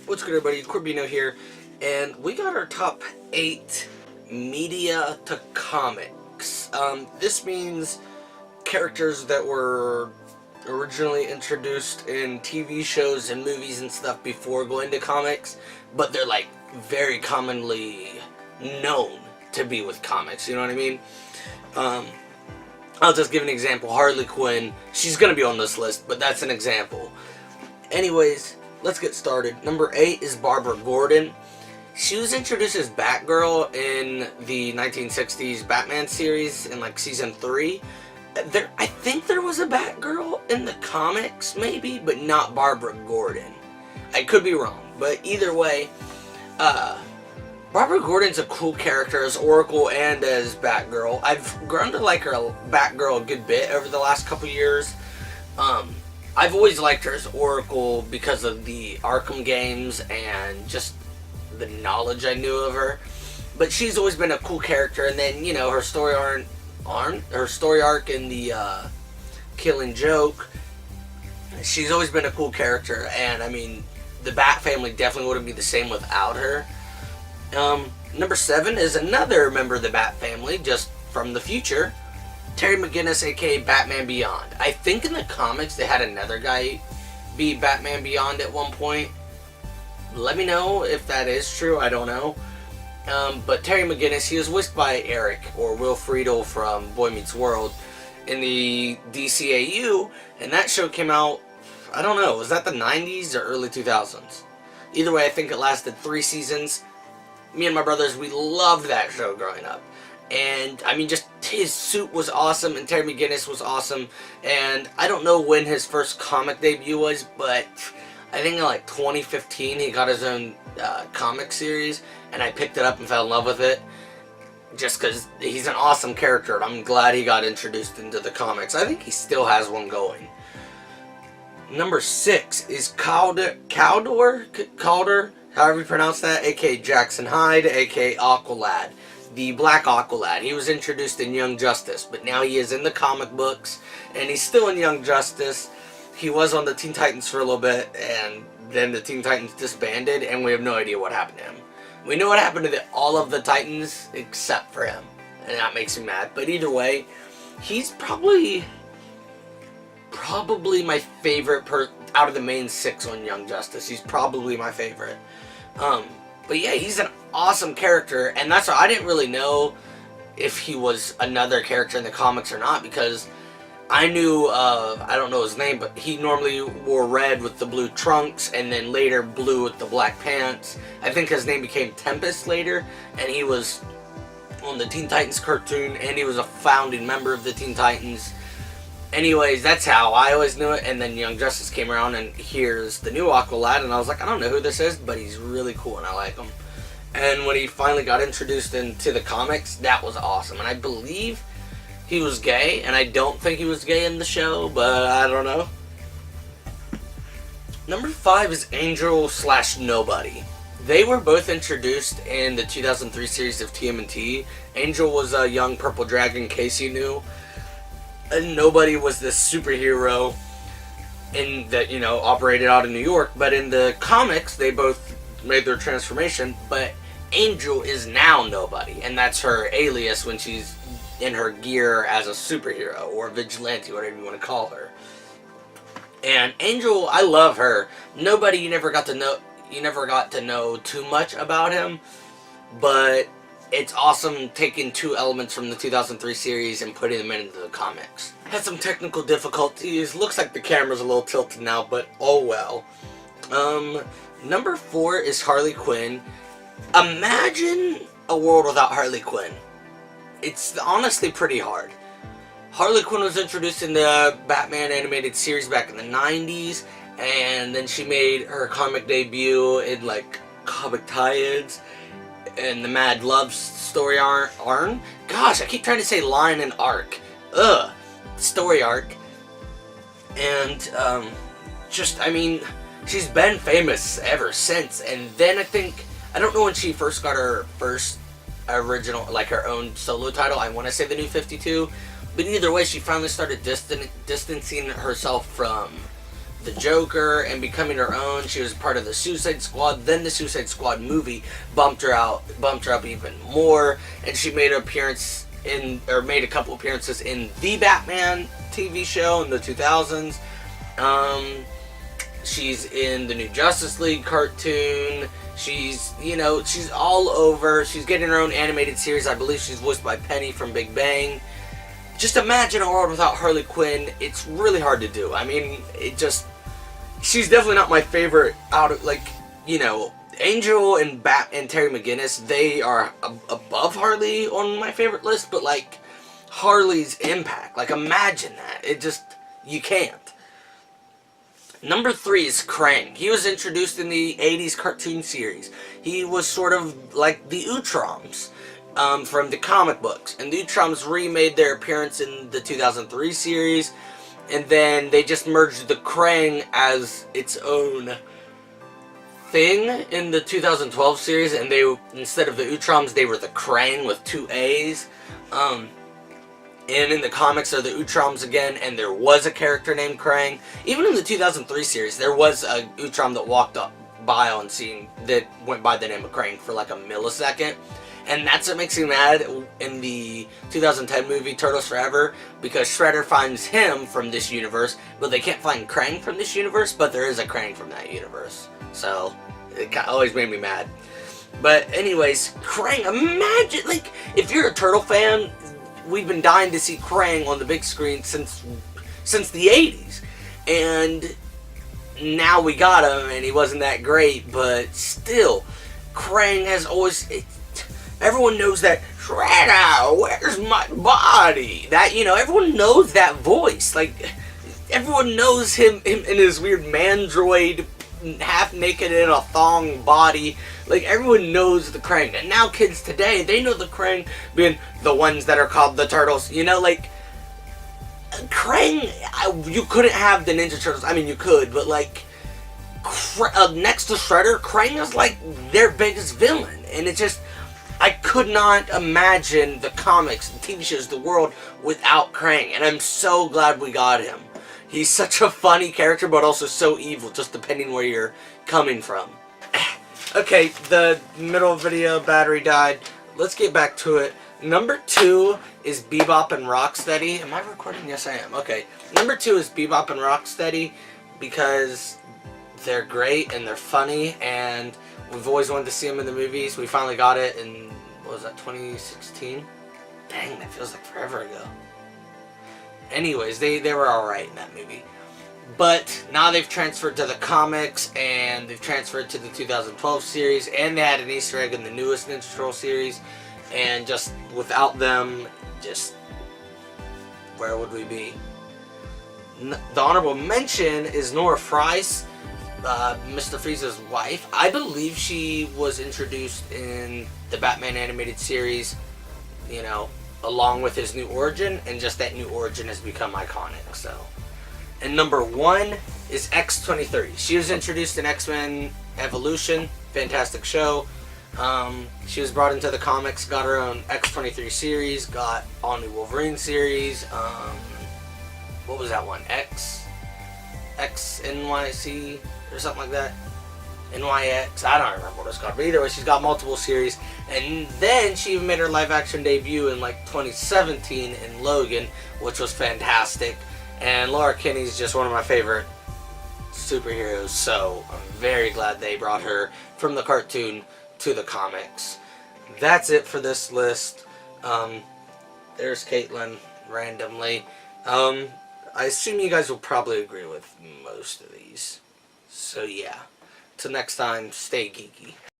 What's good, everybody? Corbino here, and we got our top 8 media to comics. This means characters that were originally introduced in TV shows and movies and stuff before going to comics, but they're like very commonly known to be with comics, you know what I mean? I'll just give an example. Harley Quinn, she's gonna be on this list, but that's an example. Anyways, let's get started. Number 8 is Barbara Gordon. She was introduced as Batgirl in the 1960s Batman series in like season 3. I think there was a Batgirl in the comics, maybe, but not Barbara Gordon. I could be wrong, but either way, Barbara Gordon's a cool character as Oracle and as Batgirl. I've grown to like her Batgirl a good bit over the last couple years. I've always liked her as Oracle because of the Arkham games and just the knowledge I knew of her. But she's always been a cool character, and then, you know, her story arc in the Killing Joke, she's always been a cool character, and I mean, the Bat family definitely wouldn't be the same without her. Number 7 is another member of the Bat family, just from the future. Terry McGinnis, aka Batman Beyond. I think in the comics they had another guy be Batman Beyond at one point. Let me know if that is true, I don't know. But Terry McGinnis, he was voiced by Eric, or Will Friedle from Boy Meets World, in the DCAU, and that show came out, I don't know, was that the 90s or early 2000s? Either way, I think it lasted 3 seasons. Me and my brothers, we loved that show growing up. And, I mean, just his suit was awesome, and Terry McGinnis was awesome. And I don't know when his first comic debut was, but I think in like 2015 he got his own comic series, and I picked it up and fell in love with it. Just because he's an awesome character, and I'm glad he got introduced into the comics. I think he still has one going. Number 6 is Calder, however you pronounce that, aka Jackson Hyde, aka Aqualad. The Black Aqualad. He was introduced in Young Justice, but now he is in the comic books, and he's still in Young Justice. He was on the Teen Titans for a little bit, and then the Teen Titans disbanded, and we have no idea what happened to him. We know what happened to all of the Titans except for him, and that makes me mad. But either way, he's probably my favorite out of the main 6 on Young Justice. He's probably my favorite. But yeah, he's an awesome character, and that's why I didn't really know if he was another character in the comics or not, because I knew, I don't know his name, but he normally wore red with the blue trunks, and then later blue with the black pants. I think his name became Tempest later, and he was on the Teen Titans cartoon, and he was a founding member of the Teen Titans. Anyways, that's how I always knew it, and then Young Justice came around, and here's the new Aqualad, and I was like, I don't know who this is, but he's really cool, and I like him. And when he finally got introduced into the comics, that was awesome, and I believe he was gay, and I don't think he was gay in the show, but I don't know. Number 5 is Angel/Nobody. They were both introduced in the 2003 series of TMNT. Angel was a young purple dragon, in case you knew. And Nobody was this superhero that, you know, operated out of New York. But in the comics, they both made their transformation. But Angel is now Nobody, and that's her alias when she's in her gear as a superhero or vigilante, whatever you want to call her. And Angel, I love her. Nobody, you never got to know too much about him, but it's awesome taking 2 elements from the 2003 series and putting them into the comics. Had some technical difficulties. Looks like the camera's a little tilted now, but oh well. Number 4 is Harley Quinn. Imagine a world without Harley Quinn. It's honestly pretty hard. Harley Quinn was introduced in the Batman animated series back in the 90s, and then she made her comic debut in like comic tie-ins and the Mad Love story arc. Gosh, I keep trying to say line and arc. Story arc. And I mean, she's been famous ever since. And then I don't know when she first got her first original, like her own solo title. I want to say the New 52. But either way, she finally started distancing herself from the Joker and becoming her own. She was part of the Suicide Squad. Then the Suicide Squad movie bumped her up even more, and she made made a couple appearances in the Batman TV show in the 2000s. She's in the new Justice League cartoon. She's all over. She's getting her own animated series. I believe she's voiced by Penny from Big Bang. Just imagine a world without Harley Quinn. It's really hard to do. I mean, she's definitely not my favorite Angel and Terry McGinnis, they are above Harley on my favorite list, but like Harley's impact, like imagine that. You can't. Number 3 is Krang. He was introduced in the 80s cartoon series. He was sort of like the Utroms from the comic books. And the Utroms remade their appearance in the 2003 series. And then they just merged the Krang as its own thing in the 2012 series. And instead of the Utroms, they were the Krang with 2 A's. And in the comics are the Utroms again, and there was a character named Krang. Even in the 2003 series, there was a Utrom that walked up by on scene that went by the name of Krang for like a millisecond. And that's what makes me mad in the 2010 movie Turtles Forever, because Shredder finds him from this universe, but they can't find Krang from this universe, but there is a Krang from that universe. So, it always made me mad. But anyways, Krang, imagine, like, if you're a Turtle fan, we've been dying to see Krang on the big screen since the 80s. And now we got him, and he wasn't that great, but still, Krang has always... everyone knows that, Shredder, where's my body? That, everyone knows that voice. Like, everyone knows him in his weird mandroid, half-naked in a thong body. Like, everyone knows the Krang. And now kids today, they know the Krang being the ones that are called the Turtles. Like, Krang, you couldn't have the Ninja Turtles. I mean, you could, but, like, next to Shredder, Krang is, like, their biggest villain. And it just, I could not imagine the comics, the TV shows, the world without Krang. And I'm so glad we got him. He's such a funny character, but also so evil, just depending where you're coming from. Okay, the middle video battery died. Let's get back to it. Number 2 is Bebop and Rocksteady. Am I recording? Yes, I am. Okay. Number 2 is Bebop and Rocksteady because they're great and they're funny, and we've always wanted to see them in the movies. We finally got it in, what was that, 2016? Dang, that feels like forever ago. Anyways, they were alright in that movie. But now they've transferred to the comics, and they've transferred to the 2012 series, and they had an Easter egg in the newest Ninja Turtle series. And just without them, just where would we be? The honorable mention is Nora Fries, Mr. Frieza's wife. I believe she was introduced in the Batman animated series, along with his new origin, and just that new origin has become iconic, so. And number 1 is X-23. She was introduced in X-Men Evolution, fantastic show. She was brought into the comics, got her own X-23 series, got all-new Wolverine series, what was that one? X-NYC, or something like that? NYX, I don't remember what it's called, but either way, she's got multiple series. And then she even made her live-action debut in like 2017 in Logan, which was fantastic. And Laura Kinney's just one of my favorite superheroes, so I'm very glad they brought her from the cartoon to the comics. That's it for this list. There's Caitlin randomly. I assume you guys will probably agree with most of these. So yeah. Till next time, stay geeky.